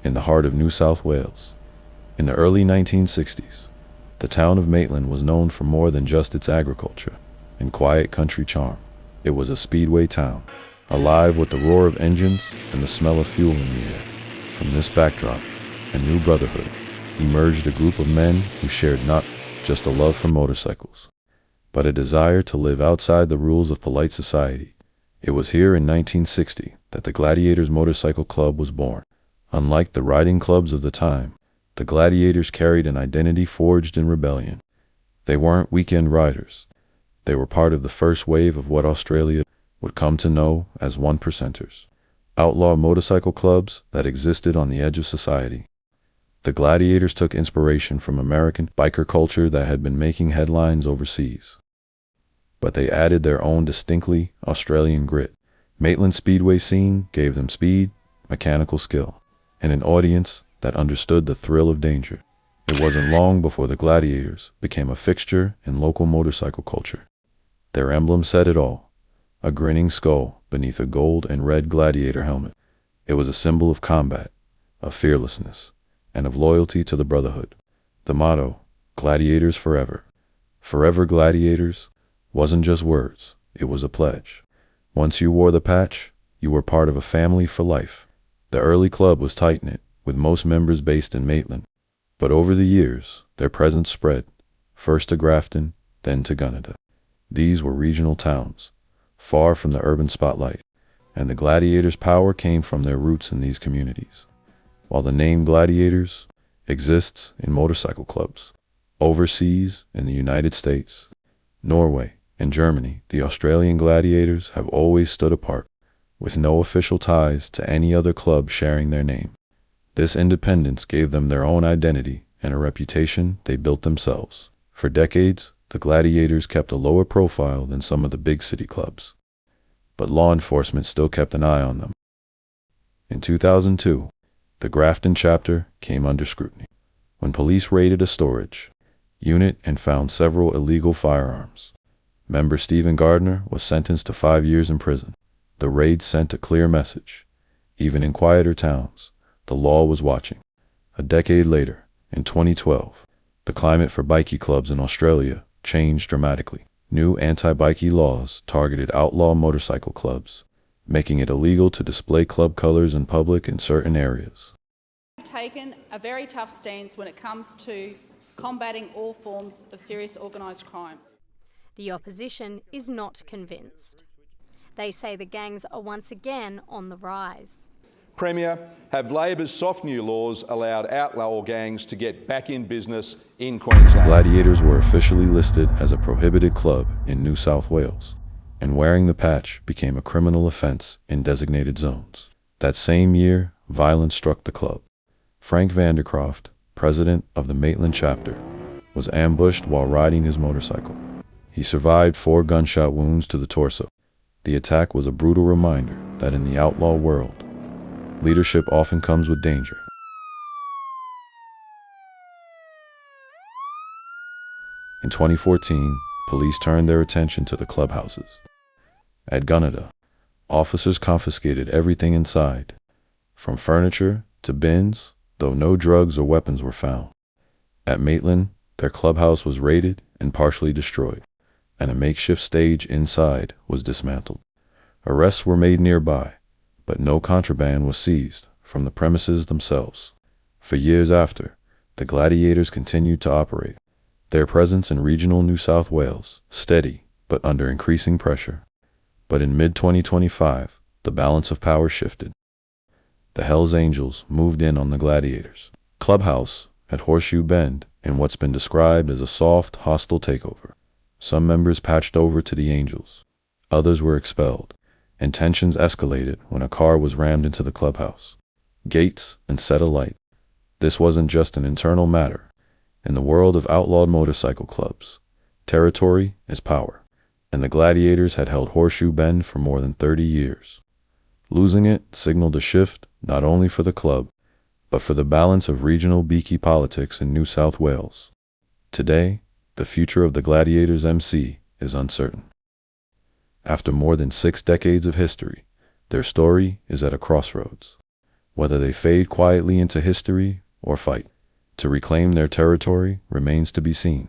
in the heart of New South Wales. In the early 1960s, the town of Maitland was known for more than just its agriculture and quiet country charm. It was a speedway town, alive with the roar of engines and the smell of fuel in the air. From this backdrop, a new brotherhood emerged, a group of men who shared not just a love for motorcycles, but a desire to live outside the rules of polite society. It was here in 1960 that the Gladiators Motorcycle Club was born. Unlike the riding clubs of the time, the Gladiators carried an identity forged in rebellion. They weren't weekend riders. They were part of the first wave of what Australia would come to know as one-percenters, outlaw motorcycle clubs that existed on the edge of society. The Gladiators took inspiration from American biker culture that had been making headlines overseas, but they added their own distinctly Australian grit. Maitland's speedway scene gave them speed, mechanical skill, and an audience that understood the thrill of danger. It wasn't long before the Gladiators became a fixture in local motorcycle culture. Their emblem said it all: a grinning skull beneath a gold and red gladiator helmet. It was a symbol of combat, of fearlessness, and of loyalty to the brotherhood. The motto, "Gladiators Forever, Forever Gladiators," wasn't just words, it was a pledge. Once you wore the patch, you were part of a family for life. The early club was tight-knit, with most members based in Maitland, but over the years, their presence spread, first to Grafton, then to Gunnedah. These were regional towns, far from the urban spotlight, and the Gladiators' power came from their roots in these communities. While the name Gladiators exists in motorcycle clubs overseas in the United States, Norway, and Germany, the Australian Gladiators have always stood apart, with no official ties to any other club sharing their name. This independence gave them their own identity and a reputation they built themselves. For decades, the Gladiators kept a lower profile than some of the big city clubs, but law enforcement still kept an eye on them. In 2002, the Grafton chapter came under scrutiny when police raided a storage unit and found several illegal firearms. Member Stephen Gardner was sentenced to 5 years in prison. The raid sent a clear message: even in quieter towns, the law was watching. A decade later, in 2012, the climate for bikie clubs in Australia changed dramatically. New anti-bikie laws targeted outlaw motorcycle clubs, making it illegal to display club colors in public in certain areas. We've taken a very tough stance when it comes to combating all forms of serious organised crime. The opposition is not convinced. They say the gangs are once again on the rise. Premier, have Labor's soft new laws allowed outlaw gangs to get back in business in Queensland? Gladiators were officially listed as a prohibited club in New South Wales, and wearing the patch became a criminal offence in designated zones. That same year, violence struck the club. Frank Vandercroft, president of the Maitland chapter, was ambushed while riding his motorcycle. He survived 4 gunshot wounds to the torso. The attack was a brutal reminder that in the outlaw world, leadership often comes with danger. In 2014, police turned their attention to the clubhouses. At Gunnedah, officers confiscated everything inside, from furniture to bins, though no drugs or weapons were found. At Maitland, their clubhouse was raided and partially destroyed, and a makeshift stage inside was dismantled. Arrests were made nearby, but no contraband was seized from the premises themselves. For years after, the Gladiators continued to operate, their presence in regional New South Wales steady but under increasing pressure. But in mid-2025, the balance of power shifted. The Hells Angels moved in on the Gladiators' clubhouse at Horseshoe Bend in what's been described as a soft, hostile takeover. Some members patched over to the Angels. Others were expelled, and tensions escalated when a car was rammed into the clubhouse. Gates and set alight. This wasn't just an internal matter. In the world of outlawed motorcycle clubs, territory is power, and the Gladiators had held Horseshoe Bend for more than 30 years. Losing it signaled a shift not only for the club, but for the balance of regional beaky politics in New South Wales. Today, the future of the Gladiators MC is uncertain. After more than 6 decades of history, their story is at a crossroads. Whether they fade quietly into history or fight to reclaim their territory remains to be seen.